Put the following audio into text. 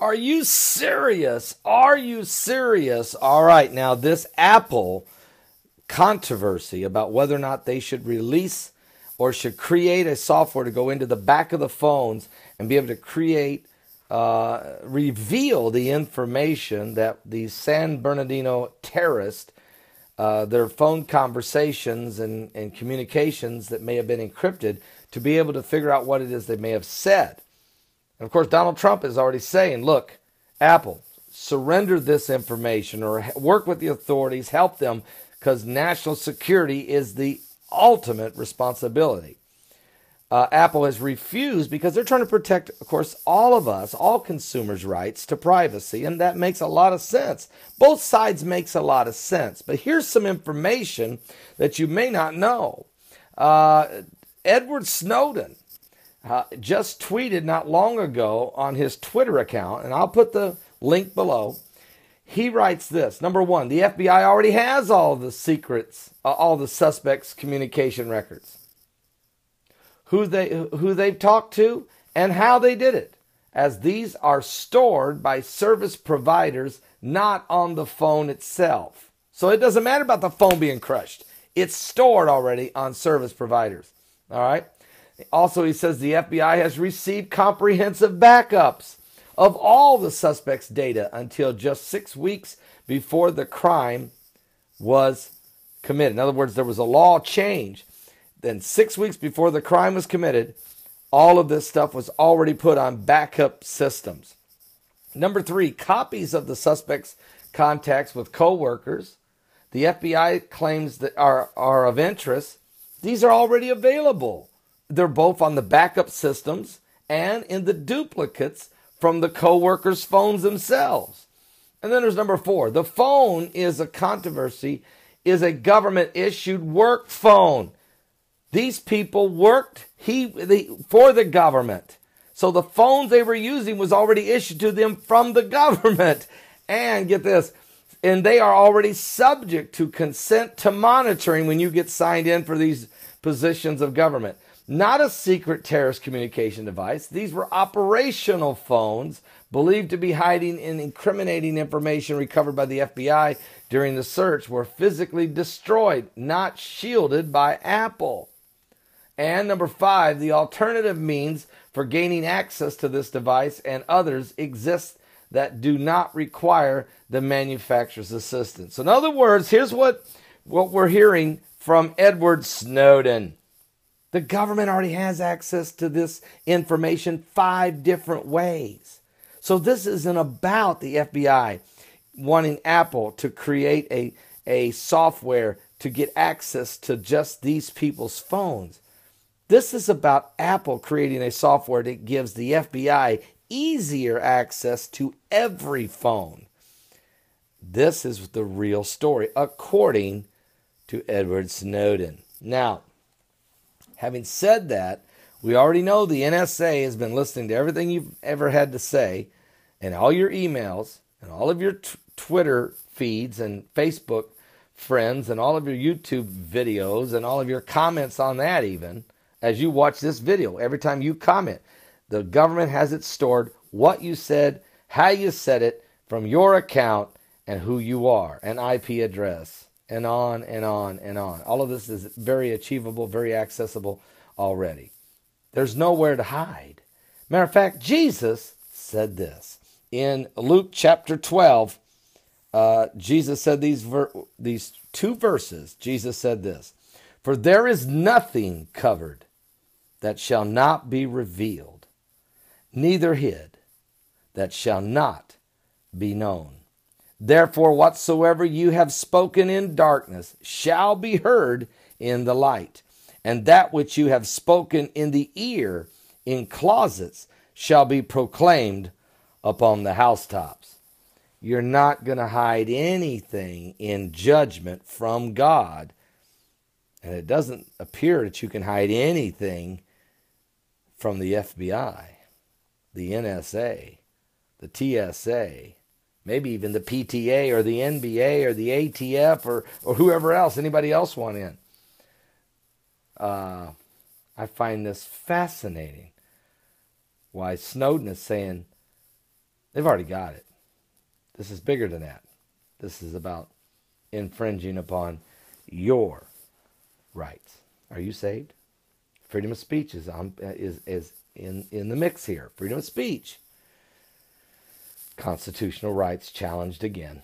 Are you serious? Are you serious? All right, now this Apple controversy about whether or not they should release or should create a software to go into the back of the phones and be able to create, reveal the information that the San Bernardino terrorists, their phone conversations and communications that may have been encrypted, to be able to figure out what it is they may have said. And of course, Donald Trump is already saying, look, Apple, surrender this information or work with the authorities, help them, because national security is the ultimate responsibility. Apple has refused because they're trying to protect, of course, all of us, all consumers' rights to privacy, and that makes a lot of sense. Both sides makes a lot of sense. But here's some information that you may not know. Edward Snowden just tweeted not long ago on his Twitter account, and I'll put the link below. He writes this. Number one, the FBI already has all the secrets, all the suspects' communication records. Who they've talked to and how they did it, as these are stored by service providers, not on the phone itself. So it doesn't matter about the phone being crushed. It's stored already on service providers. All right. Also, he says the FBI has received comprehensive backups of all the suspects' data until just 6 weeks before the crime was committed. In other words, there was a law change. Then 6 weeks before the crime was committed, all of this stuff was already put on backup systems. Number three, copies of the suspects' contacts with co-workers the FBI claims that are of interest. These are already available. They're both on the backup systems and in the duplicates from the co-workers' phones themselves. And then there's number four. The phone is a controversy, is a government-issued work phone. These people worked for the government. So the phones they were using was already issued to them from the government. And get this, and they are already subject to consent to monitoring when you get signed in for these positions of government. Not a secret terrorist communication device. These were operational phones believed to be hiding and incriminating information recovered by the FBI during the search were physically destroyed, not shielded by Apple. And number five, the alternative means for gaining access to this device and others exist that do not require the manufacturer's assistance. So in other words, here's what we're hearing from Edward Snowden. The government already has access to this information 5 different ways. So this isn't about the FBI wanting Apple to create a software to get access to just these people's phones. This is about Apple creating a software that gives the FBI easier access to every phone. This is the real story, according to Edward Snowden. Now, having said that, we already know the NSA has been listening to everything you've ever had to say, and all your emails, and all of your Twitter feeds, and Facebook friends, and all of your YouTube videos, and all of your comments on that even. As you watch this video, every time you comment, the government has it stored, what you said, how you said it, from your account, and who you are, an IP address, and on and on and on. All of this is very achievable, very accessible already. There's nowhere to hide. Matter of fact, Jesus said this. In Luke chapter 12, Jesus said these 2 verses. Jesus said this, "For there is nothing covered that shall not be revealed, neither hid that shall not be known. Therefore, whatsoever you have spoken in darkness shall be heard in the light, and that which you have spoken in the ear in closets shall be proclaimed upon the housetops." You're not going to hide anything in judgment from God. And it doesn't appear that you can hide anything from the FBI, the NSA, the TSA, maybe even the PTA or the NBA or the ATF or whoever else, anybody else want in. I find this fascinating. Why Snowden is saying They've already got it. This is bigger than that. This is about infringing upon your rights. Are you saved? Freedom of speech is in the mix here. Freedom of speech. Constitutional rights challenged again.